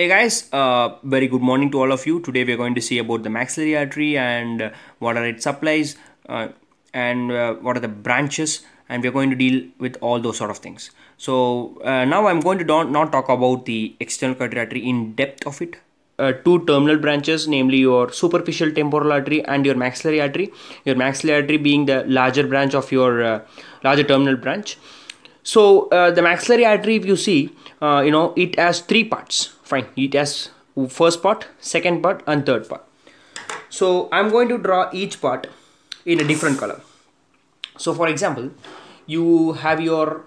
Hey guys, very good morning to all of you. Today we are going to see about the maxillary artery and what are its supplies and what are the branches, and we are going to deal with all those sort of things. So now I'm going to not talk about the external carotid artery in depth of it. Two terminal branches, namely your superficial temporal artery and your maxillary artery. Your maxillary artery being the larger branch of your larger terminal branch. So the maxillary artery, if you see, it has three parts. Fine, it has first part, second part, and third part. So I'm going to draw each part in a different color. So for example, you have your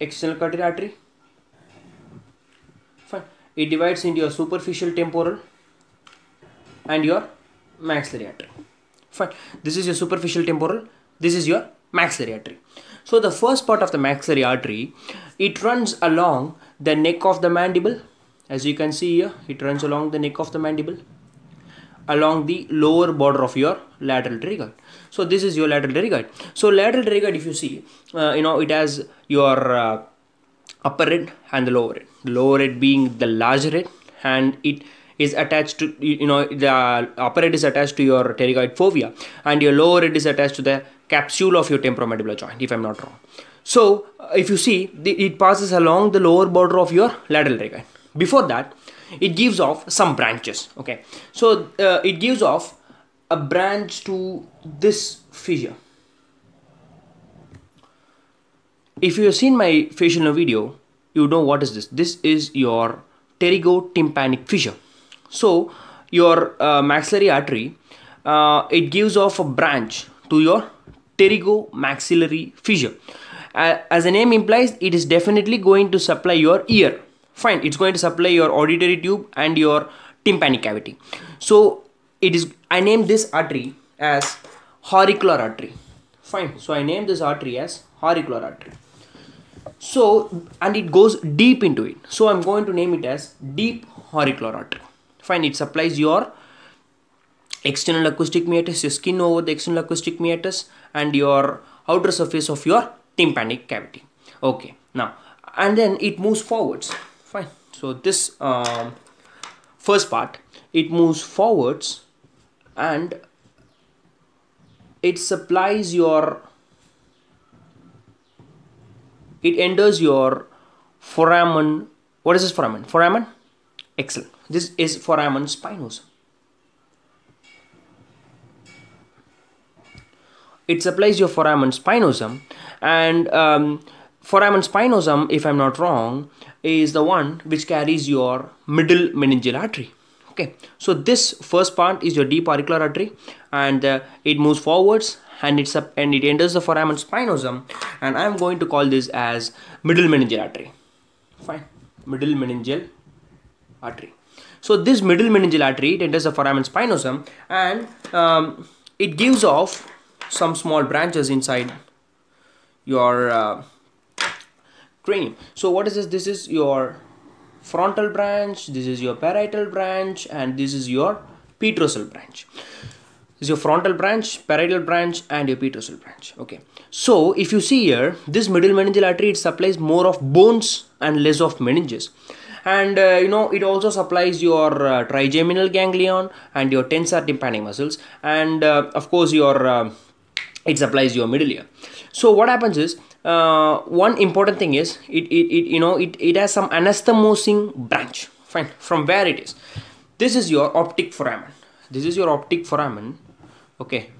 external carotid artery. Fine, it divides into your superficial temporal and your maxillary artery. Fine, this is your superficial temporal, this is your maxillary artery. So the first part of the maxillary artery, it runs along the neck of the mandible. As you can see here, it runs along the neck of the mandible, along the lower border of your lateral pterygoid. So this is your lateral pterygoid. So lateral pterygoid, if you see, it has your upper head and the lower head. The lower head being the larger head, and it is attached to, the upper head is attached to your pterygoid fovea, and your lower head is attached to the capsule of your temporomandibular joint, if I'm not wrong. So if you see, it passes along the lower border of your lateral pterygoid. Before that, it gives off some branches. Okay, so it gives off a branch to this fissure. If you have seen my facial nerve video, you know what is this. This is your pterygotympanic fissure. So your maxillary artery, it gives off a branch to your pterygomaxillary fissure. As the name implies, it is definitely going to supply your ear. Fine, it's going to supply your auditory tube and your tympanic cavity. So I named this artery as auricular artery. Fine, so I named this artery as auricular artery. So, and it goes deep into it. So I'm going to name it as deep auricular artery. Fine, it supplies your external acoustic meatus, your skin over the external acoustic meatus, and your outer surface of your tympanic cavity. Okay, now, and then it moves forwards. Fine, so this first part, it moves forwards and it supplies your, it enters your foramen. What is this foramen? Foramen? Excellent. This is foramen spinosum. It supplies your foramen spinosum, and foramen spinosum, if I'm not wrong, is the one which carries your middle meningeal artery. Okay, so this first part is your deep auricular artery, and it moves forwards and it enters the foramen spinosum, and I'm going to call this as middle meningeal artery. Fine, middle meningeal artery. So this middle meningeal artery, it enters the foramen spinosum, and it gives off some small branches inside your cranium. So what is this? This is your frontal branch, this is your parietal branch, and this is your petrosal branch. This is your frontal branch, parietal branch, and your petrosal branch. Okay, so if you see here, this middle meningeal artery, it supplies more of bones and less of meninges. And it also supplies your trigeminal ganglion and your tensor tympanic muscles, and of course your it supplies your middle ear. So what happens is, one important thing is, it has some anastomosing branch. Fine, from where it is. This is your optic foramen. This is your optic foramen. Okay.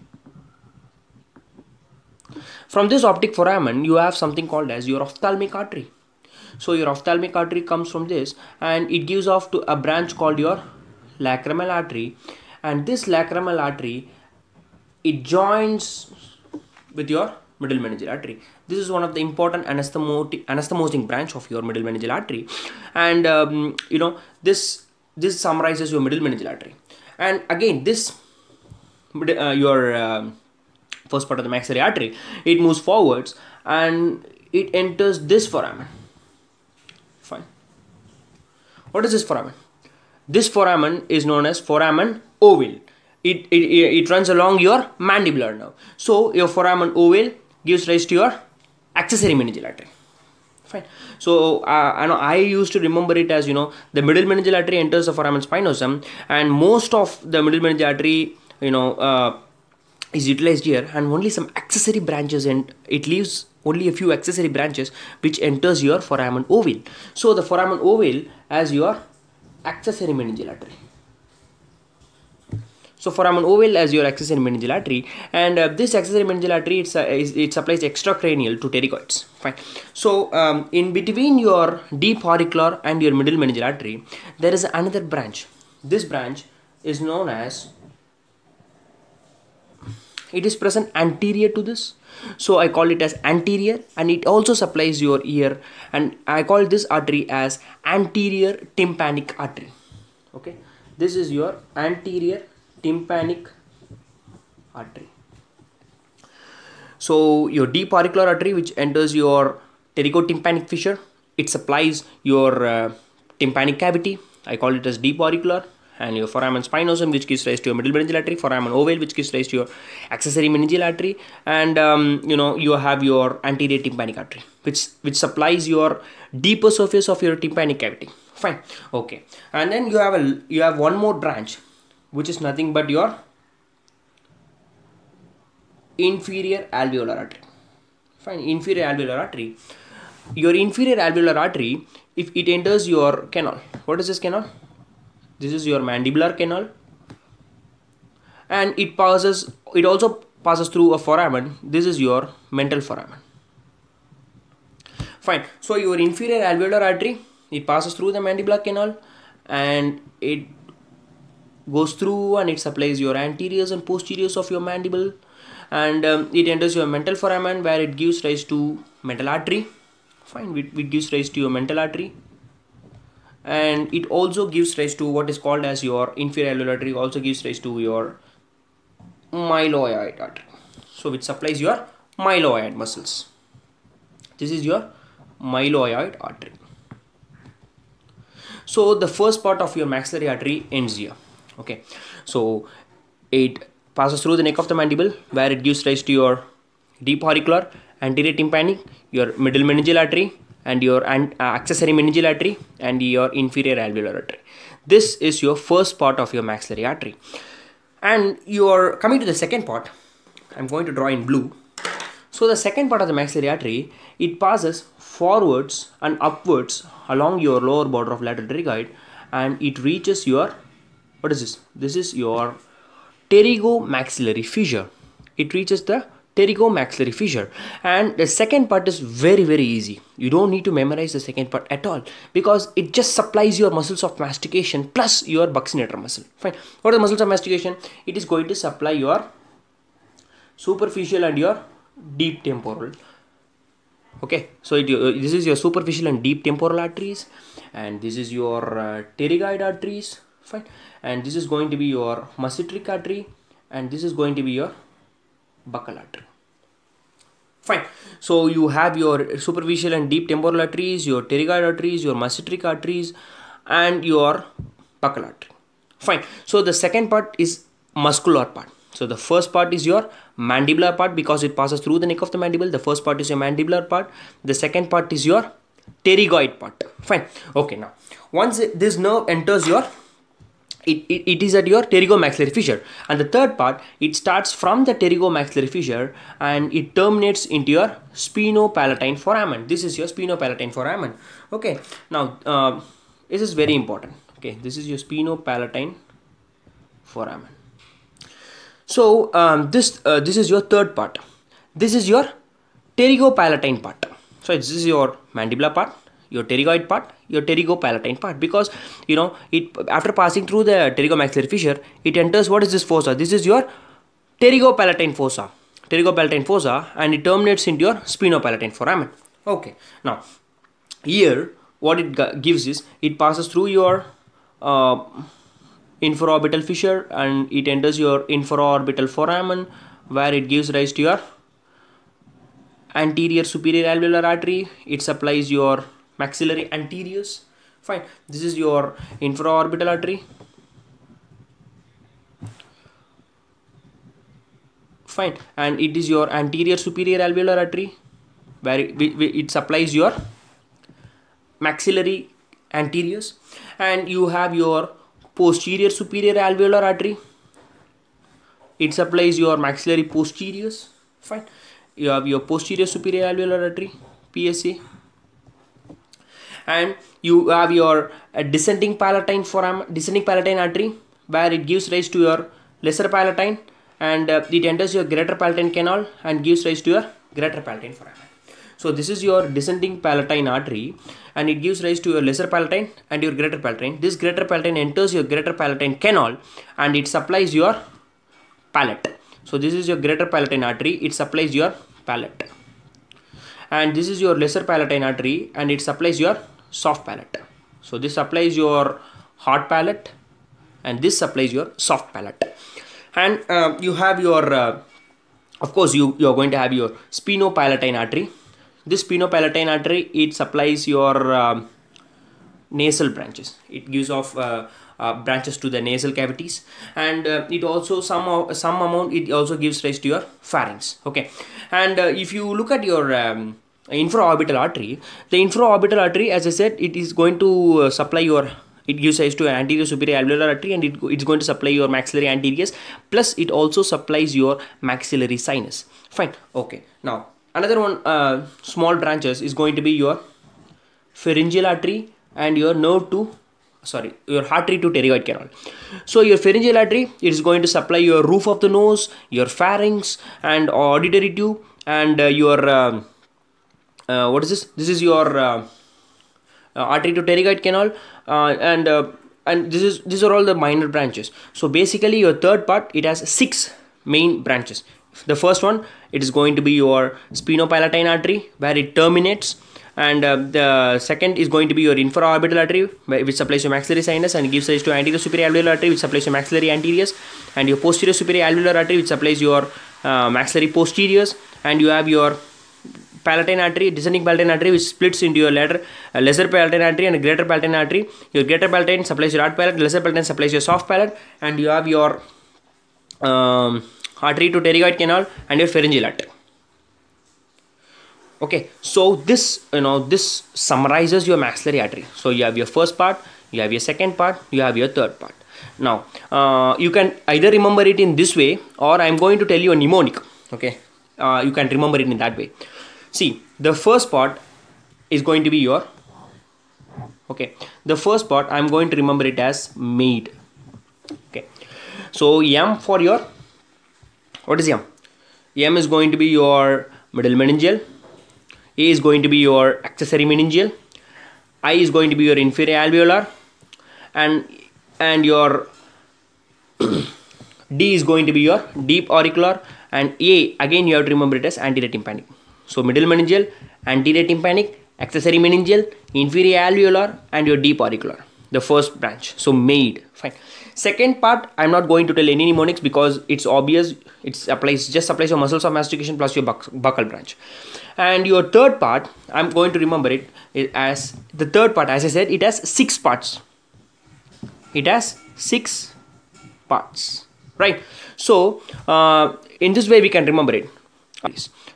From this optic foramen, you have something called as your ophthalmic artery. So your ophthalmic artery comes from this, and it gives off to a branch called your lacrimal artery, and this lacrimal artery, it joins with your middle meningeal artery. This is one of the important anastomosing branch of your middle meningeal artery, and this summarizes your middle meningeal artery. And again, this your first part of the maxillary artery, it moves forwards and it enters this foramen. Fine. What is this foramen? This foramen is known as foramen ovale. It runs along your mandibular nerve. So your foramen ovale gives rise to your accessory meningeal artery. Fine. So I used to remember it as, the middle meningeal artery enters the foramen spinosum, and most of the middle meningeal artery, is utilized here, and only some accessory branches, and it leaves only a few accessory branches which enters your foramen ovale. So the foramen ovale as your accessory meningeal artery. So foramen ovale as your accessory meningeal artery, and this accessory meningeal artery, it supplies extracranial to pterygoids. Fine. So in between your deep auricular and your middle meningeal artery, there is another branch. This branch is known as, it is present anterior to this, so I call it as anterior, and it also supplies your ear, and I call this artery as anterior tympanic artery. Okay, this is your anterior tympanic artery. So your deep auricular artery, which enters your pterygotympanic fissure, it supplies your tympanic cavity, I call it as deep auricular, and your foramen spinosum, which gives rise to your middle meningeal artery, foramen ovale, which gives rise to your accessory meningeal artery, and you have your anterior tympanic artery, which supplies your deeper surface of your tympanic cavity. Fine. Okay, and then you have one more branch, which is nothing but your inferior alveolar artery. Fine. Inferior alveolar artery. Your inferior alveolar artery, if it enters your canal, what is this canal? This is your mandibular canal, and it also passes through a foramen. This is your mental foramen. Fine. So your inferior alveolar artery, it passes through the mandibular canal, and it goes through, and it supplies your anteriors and posteriors of your mandible, and it enters your mental foramen, where it gives rise to mental artery. Fine. It gives rise to your mental artery, and it also gives rise to what is called as your inferior alveolar artery, also gives rise to your mylohyoid artery, so which supplies your mylohyoid muscles. This is your mylohyoid artery. So the first part of your maxillary artery ends here. Okay, so it passes through the neck of the mandible, where it gives rise to your deep auricular, anterior tympanic, your middle meningeal artery, and your accessory meningeal artery, and your inferior alveolar artery. This is your first part of your maxillary artery. And you are coming to the second part. I'm going to draw in blue. So the second part of the maxillary artery, it passes forwards and upwards along your lower border of lateral pterygoid, and it reaches your, what is this? This is your pterygomaxillary fissure. It reaches the pterygomaxillary fissure, and the second part is very easy. You don't need to memorize the second part at all, because it just supplies your muscles of mastication plus your buccinator muscle. Fine. What are the muscles of mastication? It is going to supply your superficial and your deep temporal. Okay, so this is your superficial and deep temporal arteries, and this is your pterygoid arteries. Fine. And this is going to be your masseteric artery, and this is going to be your buccal artery. Fine. So you have your superficial and deep temporal arteries, your pterygoid arteries, your masseteric arteries, and your buccal artery. Fine. So the second part is muscular part. So the first part is your mandibular part, because it passes through the neck of the mandible. The first part is your mandibular part. The second part is your pterygoid part. Fine. Okay. Now, once this nerve enters your, it is at your pterygomaxillary fissure, and the third part, it starts from the pterygomaxillary fissure and it terminates into your spinopalatine foramen. This is your spinopalatine foramen. Okay. Now, this is very important. Okay, this is your spinopalatine foramen. So this is your third part. This is your pterygopalatine part. So this is your mandibular part, your pterygoid part, your pterygopalatine part, because it, after passing through the pterygomaxillary fissure, it enters, what is this fossa? This is your pterygopalatine fossa, and it terminates into your spinopalatine foramen. Okay. Now here what it gives is, it passes through your infraorbital fissure, and it enters your infraorbital foramen, where it gives rise to your anterior superior alveolar artery. It supplies your maxillary anteriors. Fine. This is your infraorbital artery. Fine. And it is your anterior superior alveolar artery, where it supplies your maxillary anteriors, and you have your posterior superior alveolar artery. It supplies your maxillary posteriors. Fine. You have your posterior superior alveolar artery, PSA, and you have your descending palatine artery, where it gives rise to your lesser palatine, and it enters your greater palatine canal and gives rise to your greater palatine foramen. So this is your descending palatine artery, and it gives rise to your lesser palatine and your greater palatine. This greater palatine enters your greater palatine canal and it supplies your palate. So this is your greater palatine artery, it supplies your palate. And this is your lesser palatine artery and it supplies your soft palate. So this supplies your hard palate and this supplies your soft palate. And you have your, of course, you are going to have your spinopalatine artery. This spinopalatine artery, it supplies your nasal branches. It gives off branches to the nasal cavities, and it also some amount it also gives rise to your pharynx. Okay, and if you look at your infraorbital artery, the infraorbital artery, as I said, it is going to supply your, it gives rise to an anterior superior alveolar artery, and it's going to supply your maxillary anteriors, plus it also supplies your maxillary sinus. Fine. Okay, now another one, small branches, is going to be your pharyngeal artery and your your artery to pterygoid canal. So your pharyngeal artery, it is going to supply your roof of the nose, your pharynx and auditory tube, and your what is this? This is your artery to pterygoid canal, and these are all the minor branches. So basically your third part, it has 6 main branches. The first one, it is going to be your spinopalatine artery, where it terminates, and the second is going to be your infraorbital artery, which supplies your maxillary sinus and gives rise to anterior superior alveolar artery, which supplies your maxillary anteriors, and your posterior superior alveolar artery, which supplies your maxillary posteriors, and you have your palatine artery, descending palatine artery, which splits into your lesser palatine artery and a greater palatine artery. Your greater palatine supplies your hard palate, lesser palatine supplies your soft palate, and you have your artery to pterygoid canal and your pharyngeal artery. Okay, so this, this summarizes your maxillary artery. So you have your first part, you have your second part, you have your third part. Now you can either remember it in this way, or I am going to tell you a mnemonic. Okay, you can remember it in that way. See, the first part is going to be your, okay, the first part I am going to remember it as maid. Okay, so M for your, what is M? M is going to be your middle meningeal, A is going to be your accessory meningeal, I is going to be your inferior alveolar, and your D is going to be your deep auricular, and A, again you have to remember it as anterior tympanic. So middle meningeal, anterior tympanic, accessory meningeal, inferior alveolar, and your deep auricular, the first branch. So maid. Fine. Second part, I'm not going to tell any mnemonics because it's obvious. It just applies your muscles of mastication plus your buccal branch. And your third part, I'm going to remember it as the third part. As I said, it has 6 parts. It has 6 parts, right? So in this way we can remember it.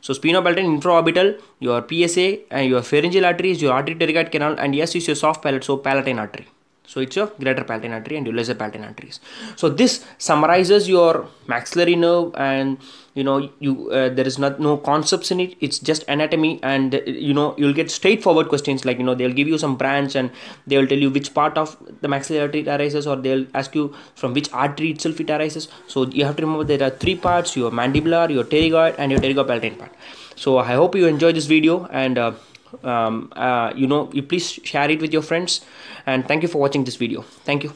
So spinopalatine, infraorbital, your PSA, and your pharyngeal artery is your artery to pterygoid canal, and S is your soft palate, so palatine artery. So it's your greater palatine artery and your lesser palatine arteries. So this summarizes your maxillary nerve, and there is no concepts in it. It's just anatomy, and you'll get straightforward questions like they'll give you some branch and they will tell you which part of the maxillary artery it arises, or they'll ask you from which artery itself it arises. So you have to remember there are 3 parts: your mandibular, your pterygoid, and your pterygopalatine part. So I hope you enjoyed this video, and you please share it with your friends, and thank you for watching this video. Thank you.